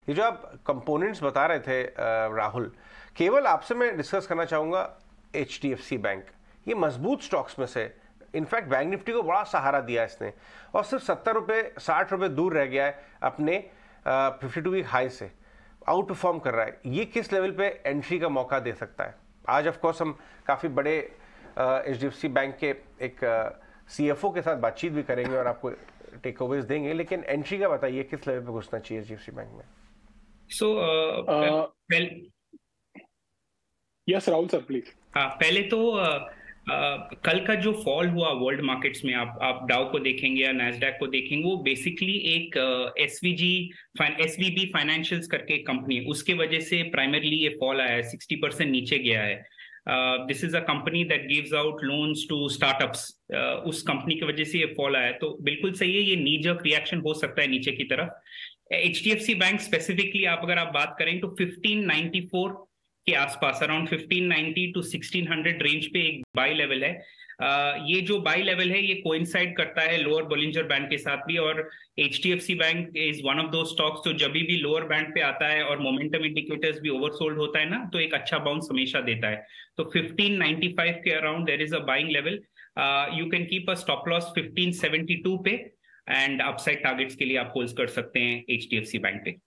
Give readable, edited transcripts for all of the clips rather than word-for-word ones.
ये जो आप कंपोनेंट्स बता रहे थे राहुल, केवल आपसे मैं डिस्कस करना चाहूँगा HDFC बैंक, ये मजबूत स्टॉक्स में से, इनफैक्ट बैंक निफ्टी को बड़ा सहारा दिया इसने, और सिर्फ 70 रुपये 60 रुपये दूर रह गया है अपने 52 वीक हाई से, आउट परफॉर्म कर रहा है। ये किस लेवल पे एंट्री का मौका दे सकता है? आज ऑफ कोर्स हम काफ़ी बड़े HDFC बैंक के एक CFO के साथ बातचीत भी करेंगे और आपको टेक ओवर्स देंगे, लेकिन एंट्री का बताइए, किस लेवल पे घुसना चाहिए HDFC बैंक में? So yes Rahul sir please. पहले तो कल का जो फॉल हुआ वर्ल्ड मार्केट्स में, आप डाउ को देखेंगे या नैस्डैक को देखेंगे, वो बेसिकली एक SVB फाइनेंशियल्स करके कंपनी, उसके वजह से प्राइमरली ये फॉल आया है, 60% नीचे गया है। This is a company that gives out loans to startups, उस कंपनी की वजह से ये फॉल आया है। तो बिल्कुल सही है, ये नी जर्क रिएक्शन हो सकता है नीचे की तरफ। HDFC बैंक स्पेसिफिकली अगर आप बात करें तो 1594 के आसपास, अराउंड 1590 टू 1600 रेंज पे एक बाई लेवल है। ये जो बाई लेवल है ये कोइंसाइड करता है लोअर बोलिंजर बैंड के साथ भी, और HDFC bank is one of दो स्टॉक्स तो जब भी लोअर बैंड पे आता है और मोमेंटम इंडिकेटर्स भी ओवरसोल्ड होता है ना, तो एक अच्छा बाउंस हमेशा देता है। तो 1595 के around there is a buying level. You can keep a stop loss 1572 पे, एंड अपसाइड टारगेट्स के लिए आप होल्ड कर सकते हैं HDFC बैंक पे।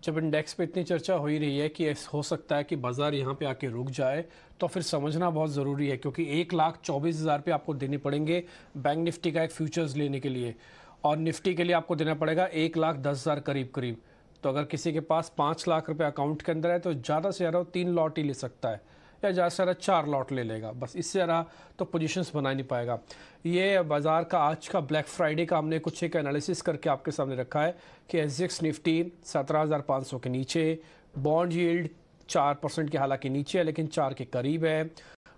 जब इंडेक्स पे इतनी चर्चा हो ही रही है कि हो सकता है कि बाजार यहाँ पे आके रुक जाए, तो फिर समझना बहुत ज़रूरी है, क्योंकि 1,24,000 पे आपको देने पड़ेंगे बैंक निफ्टी का एक फ्यूचर्स लेने के लिए, और निफ्टी के लिए आपको देना पड़ेगा 1,10,000 करीब करीब। तो अगर किसी के पास 5 लाख रुपये अकाउंट के अंदर है तो ज़्यादा से ज़्यादा 3 लॉट ही ले सकता है, या ज़्यादा से ज़्यादा 4 लॉट ले लेगा, बस इससे ज़्यादा तो पोजीशंस बना नहीं पाएगा। ये बाज़ार का आज का ब्लैक फ्राइडे का हमने कुछ एक एनालिसिस करके आपके सामने रखा है कि SGX निफ्टी 17,500 के नीचे, बॉन्ड यील्ड 4% के हालांकि नीचे है लेकिन 4 के करीब है,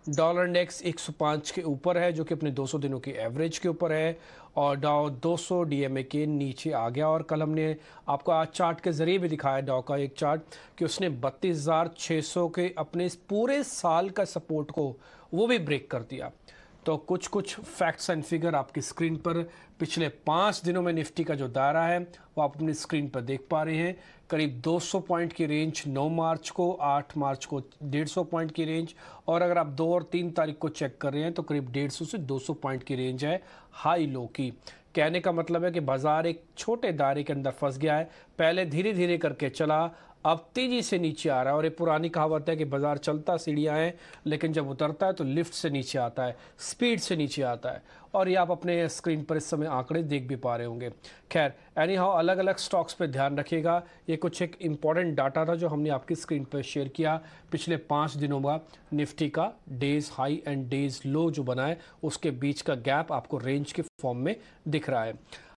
डॉलर इंडेक्स 105 के ऊपर है जो कि अपने 200 दिनों की एवरेज के ऊपर है, और डाउ 200 DMA के नीचे आ गया। और कल हमने आपको आज चार्ट के ज़रिए भी दिखाया डाउ का एक चार्ट कि उसने 32,600 के अपने इस पूरे साल का सपोर्ट को वो भी ब्रेक कर दिया। तो कुछ फैक्ट्स एंड फिगर आपकी स्क्रीन पर पिछले 5 दिनों में निफ्टी का जो दायरा है वो आप अपनी स्क्रीन पर देख पा रहे हैं। करीब 200 पॉइंट की रेंज 9 मार्च को, 8 मार्च को 150 पॉइंट की रेंज, और अगर आप 2 और 3 तारीख को चेक कर रहे हैं तो करीब 150 से 200 पॉइंट की रेंज है हाई लो की। कहने का मतलब है कि बाजार एक छोटे दायरे के अंदर फंस गया है, पहले धीरे धीरे करके चला, अब तेजी से नीचे आ रहा है। और ये पुरानी कहावत है कि बाजार चलता सीढ़ियाँ हैं लेकिन जब उतरता है तो लिफ्ट से नीचे आता है, स्पीड से नीचे आता है, और ये आप अपने स्क्रीन पर इस समय आंकड़े देख भी पा रहे होंगे। खैर एनी हाउ, अलग अलग स्टॉक्स पे ध्यान रखिएगा। ये कुछ एक इम्पॉर्टेंट डाटा था जो हमने आपकी स्क्रीन पर शेयर किया। पिछले 5 दिनों में निफ्टी का डेज हाई एंड डेज लो जो बना है उसके बीच का गैप आपको रेंज के फॉर्म में दिख रहा है।